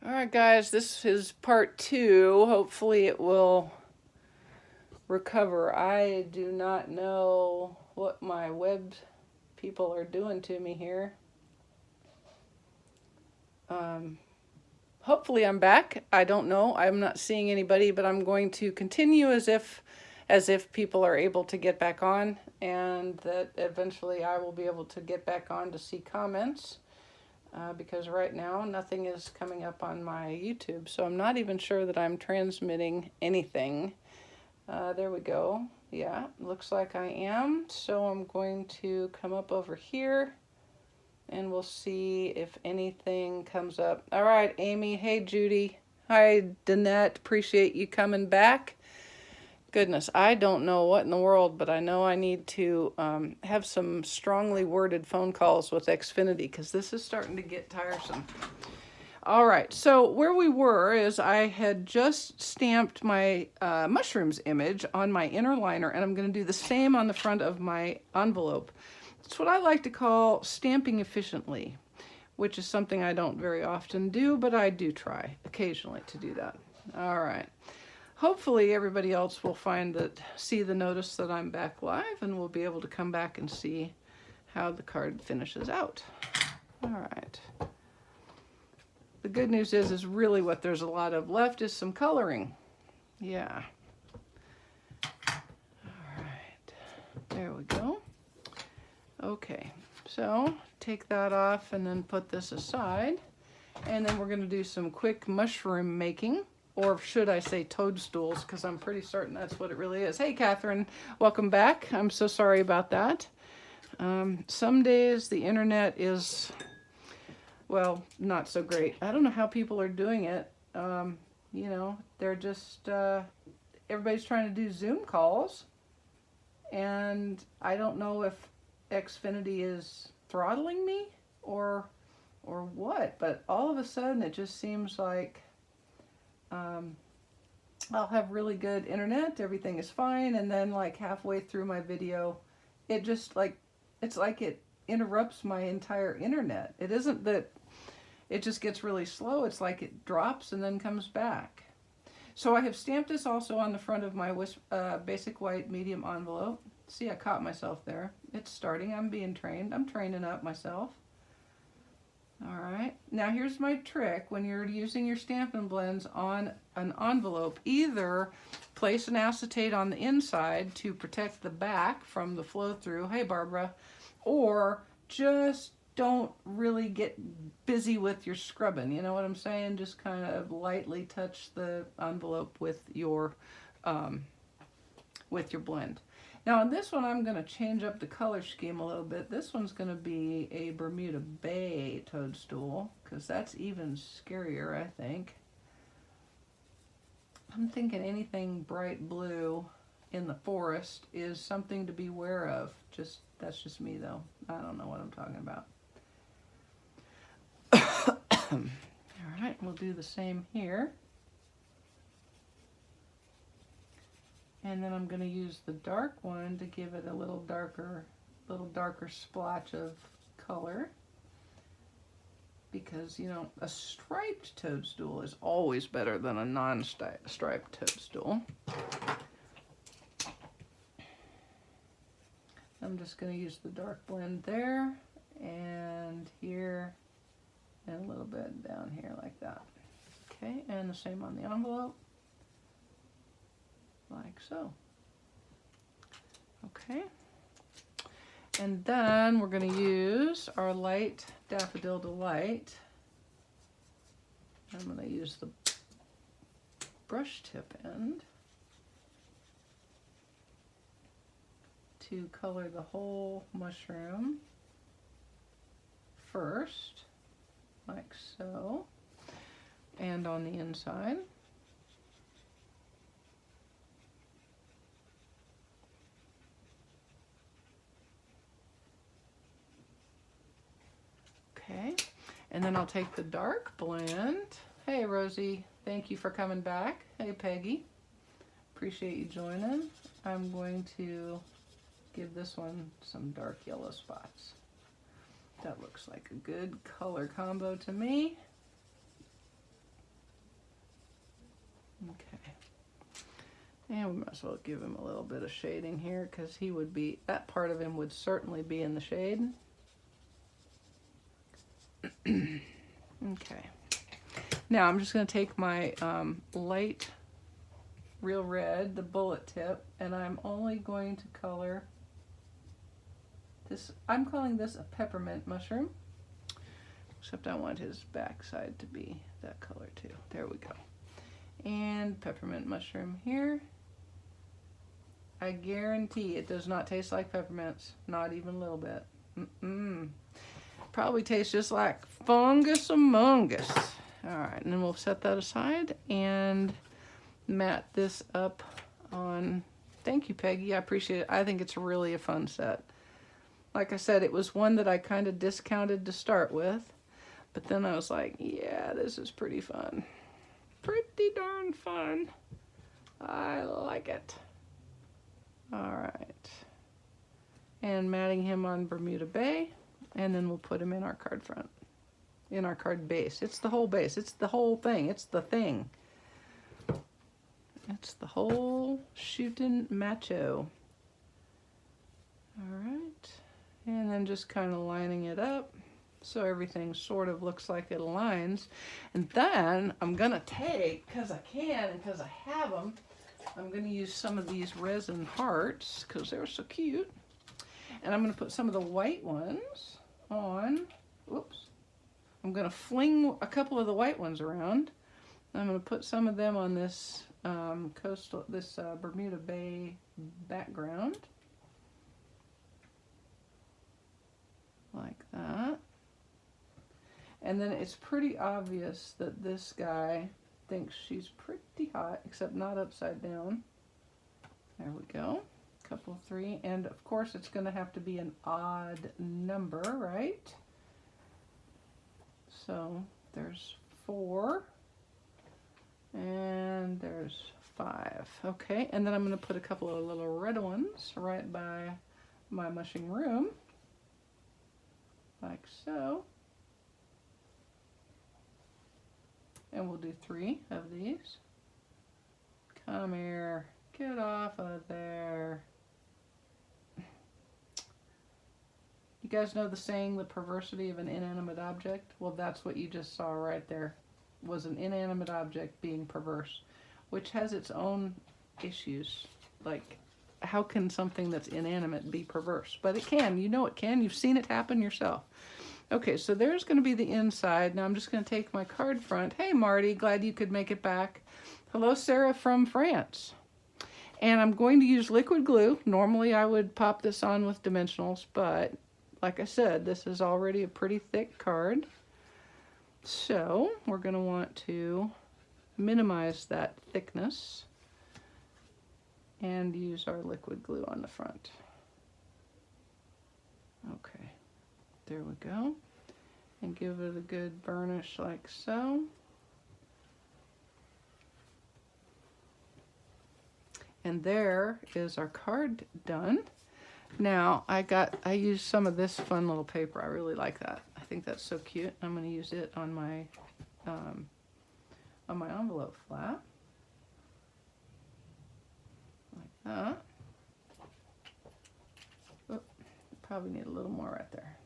All right, guys, this is part 2. Hopefully it will recover. I do not know what my web people are doing to me here. Hopefully I'm back. I don't know. I'm not seeing anybody, but I'm going to continue as if people are able to get back on, and that eventually I will be able to get back on to see comments. Because right now nothing is coming up on my YouTube, so I'm not even sure that I'm transmitting anything. There we go. Yeah, looks like I am. So I'm going to come up over here and we'll see if anything comes up. All right, Amy. Hey, Judy. Hi, Danette. Appreciate you coming back. Goodness, I don't know what in the world, but I know I need to have some strongly worded phone calls with Xfinity because this is starting to get tiresome. All right, so where we were is I had just stamped my mushrooms image on my inner liner, and I'm going to do the same on the front of my envelope. It's what I like to call stamping efficiently, which is something I don't very often do, but I do try occasionally to do that. All right. Hopefully everybody else will see the notice that I'm back live, and we'll be able to come back and see how the card finishes out. All right. The good news is really what there's a lot of left is some coloring. Yeah. All right. There we go. Okay. So take that off and then put this aside. And then we're going to do some quick mushroom making. Or should I say toadstools, because I'm pretty certain that's what it really is. Hey, Catherine, welcome back. I'm so sorry about that. Some days the internet is, well, not so great. I don't know how people are doing it. You know, they're just, everybody's trying to do Zoom calls. And I don't know if Xfinity is throttling me or what. But all of a sudden it just seems like I'll have really good internet, everything is fine, and then like halfway through my video, it just it's like it interrupts my entire internet. It isn't that it just gets really slow, it's like it drops and then comes back. So I have stamped this also on the front of my basic white medium envelope. See, I caught myself there. It's starting, I'm being trained, I'm training up myself. All right, now here's my trick. When you're using your Stampin' Blends on an envelope, either place an acetate on the inside to protect the back from the flow through, hey Barbara, or just don't really get busy with your scrubbing, you know what I'm saying? Just kind of lightly touch the envelope with your blend. Now on this one, I'm going to change up the color scheme a little bit. This one's going to be a Bermuda Bay toadstool, because that's even scarier, I think. I'm thinking anything bright blue in the forest is something to beware of. That's just me, though. I don't know what I'm talking about. All right, we'll do the same here. And then I'm going to use the dark one to give it a little darker splotch of color. Because, you know, a striped toadstool is always better than a non-striped toadstool. I'm just going to use the dark blend there, and here, and a little bit down here like that. Okay, and the same on the envelope. Like so. Okay. And then we're going to use our light Daffodil Delight. I'm going to use the brush tip end to color the whole mushroom first, like so, and on the inside. Okay, and then I'll take the dark blend. Hey Rosie, thank you for coming back. Hey Peggy, appreciate you joining. I'm going to give this one some dark yellow spots. That looks like a good color combo to me. And we might as well give him a little bit of shading here because he would be, that part of him would certainly be in the shade. Okay. Now I'm just going to take my light real red, the bullet tip, and I'm only going to color this. I'm calling this a peppermint mushroom, except I want his backside to be that color too. There we go. And peppermint mushroom here. I guarantee it does not taste like peppermints, not even a little bit. Probably tastes just like fungus among us. All right, and then we'll set that aside and mat this up on. Thank you, Peggy. I appreciate it. I think it's really a fun set. Like I said, it was one that I kind of discounted to start with, but then I was like, yeah, this is pretty fun. Pretty darn fun. I like it. All right. And matting him on Bermuda Bay, and then we'll put him in our card front, in our card base. It's the whole base. It's the whole thing. It's the thing. It's the whole shootin' macho. All right. And then just kind of lining it up so everything sort of looks like it aligns. And then I'm going to take, because I can and because I have them, I'm going to use some of these resin hearts because they're so cute. And I'm going to put some of the white ones on. Whoops. I'm going to fling a couple of the white ones around. I'm going to put some of them on this Bermuda Bay background. Like that. And then it's pretty obvious that this guy thinks she's pretty hot, except not upside down. There we go. Couple of 3. And of course it's going to have to be an odd number, right? So there's 4. And there's 5. Okay, and then I'm going to put a couple of little red ones right by my mushing room. Like so. And we'll do 3 of these. Come here. Get off of there. You guys know the saying, the perversity of an inanimate object? Well, that's what you just saw right there. Was an inanimate object being perverse, which has its own issues. Like, how can something that's inanimate be perverse? But it can. You know it can. You've seen it happen yourself. Okay, so there's going to be the inside. Now I'm just going to take my card front. Hey, Marty, glad you could make it back. Hello, Sarah from France. And I'm going to use liquid glue. Normally I would pop this on with dimensionals, but like I said, this is already a pretty thick card. So we're going to want to minimize that thickness and use our liquid glue on the front. Okay, there we go. And give it a good burnish like so. And there is our card done. Now I used some of this fun little paper. I really like that. I think that's so cute. I'm going to use it on my envelope flap. Like that. Oh, probably need a little more right there.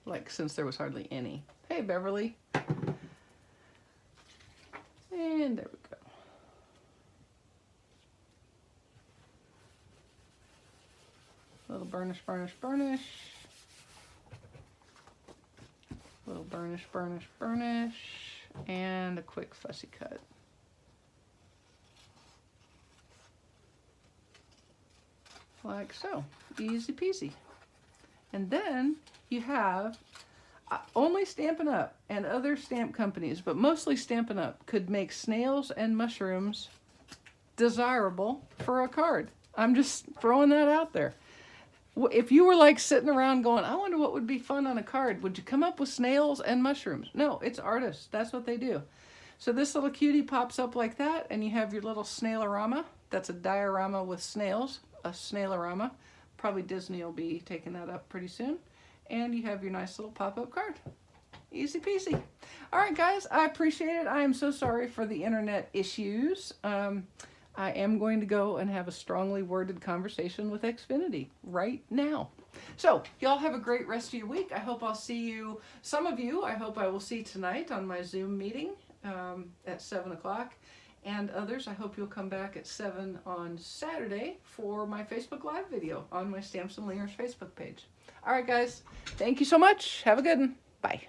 Like, since there was hardly any. Hey, Beverly. And there we go. Little burnish, burnish, burnish. Little burnish, burnish, burnish. And a quick fussy cut. Like so. Easy peasy. And then you have only Stampin' Up! And other stamp companies, but mostly Stampin' Up! Could make snails and mushrooms desirable for a card. I'm just throwing that out there. If you were like sitting around going, I wonder what would be fun on a card, would you come up with snails and mushrooms? No, it's artists. That's what they do. So this little cutie pops up like that, and you have your little snailorama. That's a diorama with snails, a snailorama. Probably Disney will be taking that up pretty soon. And you have your nice little pop-up card. Easy peasy. All right, guys, I appreciate it. I am so sorry for the internet issues. I am going to go and have a strongly worded conversation with Xfinity right now. So, y'all have a great rest of your week. I hope I'll see you, some of you, I hope I will see tonight on my Zoom meeting at 7 o'clock. And others, I hope you'll come back at 7 on Saturday for my Facebook Live video on my Stamps-N-Lingers Facebook page. All right, guys. Thank you so much. Have a good one. Bye.